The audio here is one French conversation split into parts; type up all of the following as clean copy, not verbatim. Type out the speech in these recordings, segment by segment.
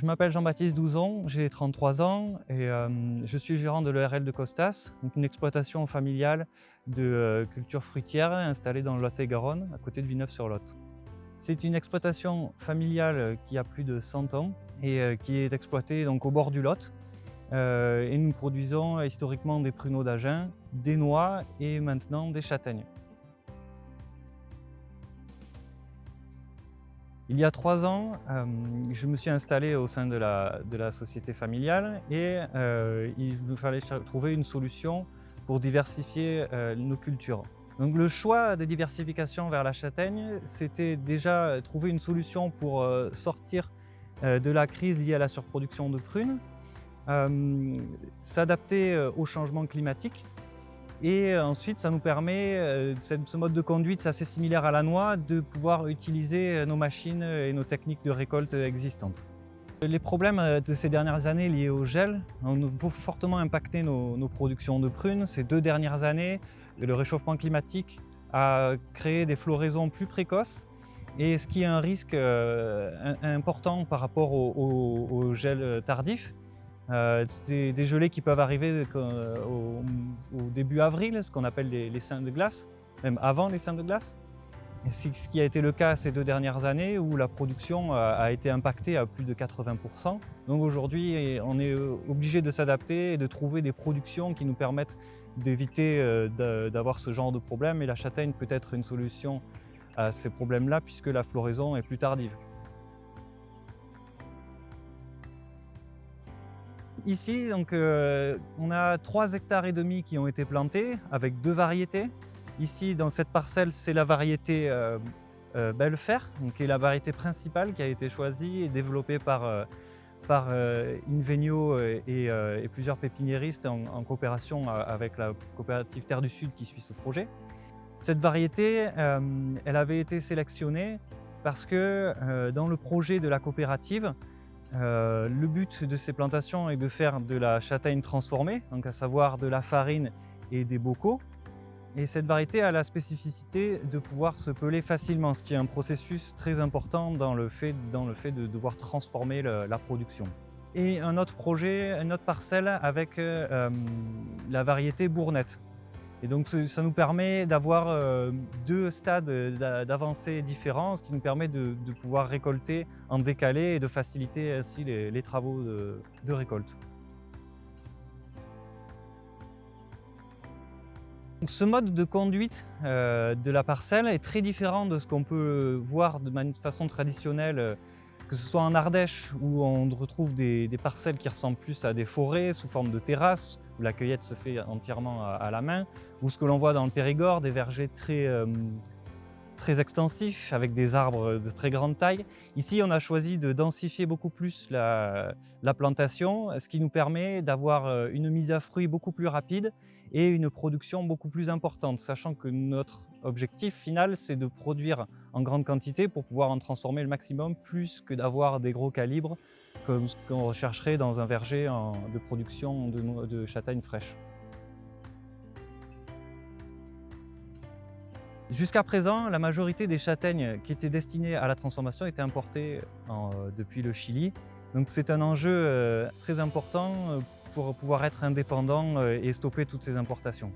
Je m'appelle Jean-Baptiste Douzon, j'ai 33 ans et je suis gérant de l'ERL de Costas, donc une exploitation familiale de culture fruitière installée dans le Lot-et-Garonne, à côté de Villeneuve-sur-Lot. C'est une exploitation familiale qui a plus de 100 ans et qui est exploitée donc, au bord du Lot. Et nous produisons historiquement des pruneaux d'Agen, des noix et maintenant des châtaignes. Il y a 3 ans, je me suis installé au sein de la société familiale et il me fallait trouver une solution pour diversifier nos cultures. Donc le choix de diversification vers la châtaigne, c'était déjà trouver une solution pour sortir de la crise liée à la surproduction de prunes, s'adapter au changement climatique. Et ensuite, ça nous permet, ce mode de conduite assez similaire à la noix, de pouvoir utiliser nos machines et nos techniques de récolte existantes. Les problèmes de ces dernières années liés au gel ont fortement impacté nos productions de prunes. Ces 2 dernières années, le réchauffement climatique a créé des floraisons plus précoces, et ce qui est un risque important par rapport au gel tardif. C'est des gelées qui peuvent arriver au début avril, ce qu'on appelle les seins de glace, même avant les seins de glace. Et ce qui a été le cas ces 2 dernières années où la production a été impactée à plus de 80%. Donc aujourd'hui, on est obligé de s'adapter et de trouver des productions qui nous permettent d'éviter d'avoir ce genre de problème. Et la châtaigne peut être une solution à ces problèmes-là puisque la floraison est plus tardive. Ici, donc, on a 3,5 hectares qui ont été plantés avec 2 variétés. Ici, dans cette parcelle, c'est la variété Belfer, qui est la variété principale qui a été choisie et développée par Invenio et plusieurs pépiniéristes en coopération avec la coopérative Terre du Sud qui suit ce projet. Cette variété, elle avait été sélectionnée parce que dans le projet de la coopérative, le but de ces plantations est de faire de la châtaigne transformée, donc à savoir de la farine et des bocaux. Et cette variété a la spécificité de pouvoir se peler facilement, ce qui est un processus très important dans le fait de devoir transformer la production. Et un autre projet, une autre parcelle avec la variété Bournette. Et donc ça nous permet d'avoir 2 stades d'avancée différents, ce qui nous permet de pouvoir récolter en décalé et de faciliter ainsi les travaux de récolte. Ce mode de conduite de la parcelle est très différent de ce qu'on peut voir de façon traditionnelle, que ce soit en Ardèche où on retrouve des parcelles qui ressemblent plus à des forêts sous forme de terrasses, où la cueillette se fait entièrement à la main, ou ce que l'on voit dans le Périgord, des vergers très extensifs avec des arbres de très grande taille. Ici, on a choisi de densifier beaucoup plus la plantation, ce qui nous permet d'avoir une mise à fruit beaucoup plus rapide et une production beaucoup plus importante, sachant que notre objectif final, c'est de produire en grande quantité pour pouvoir en transformer le maximum, plus que d'avoir des gros calibres comme ce qu'on rechercherait dans un verger de production de châtaignes fraîches. Jusqu'à présent, la majorité des châtaignes qui étaient destinées à la transformation étaient importées depuis le Chili. Donc c'est un enjeu très important pour pouvoir être indépendant et stopper toutes ces importations.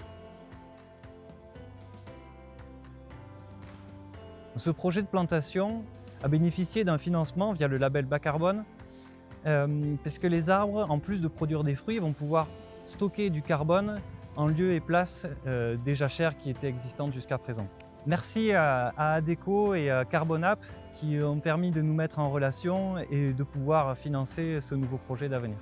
Ce projet de plantation a bénéficié d'un financement via le label bas carbone, puisque les arbres, en plus de produire des fruits, vont pouvoir stocker du carbone en lieu et place des jachères qui étaient existantes jusqu'à présent. Merci à ADECO et à Carbonap qui ont permis de nous mettre en relation et de pouvoir financer ce nouveau projet d'avenir.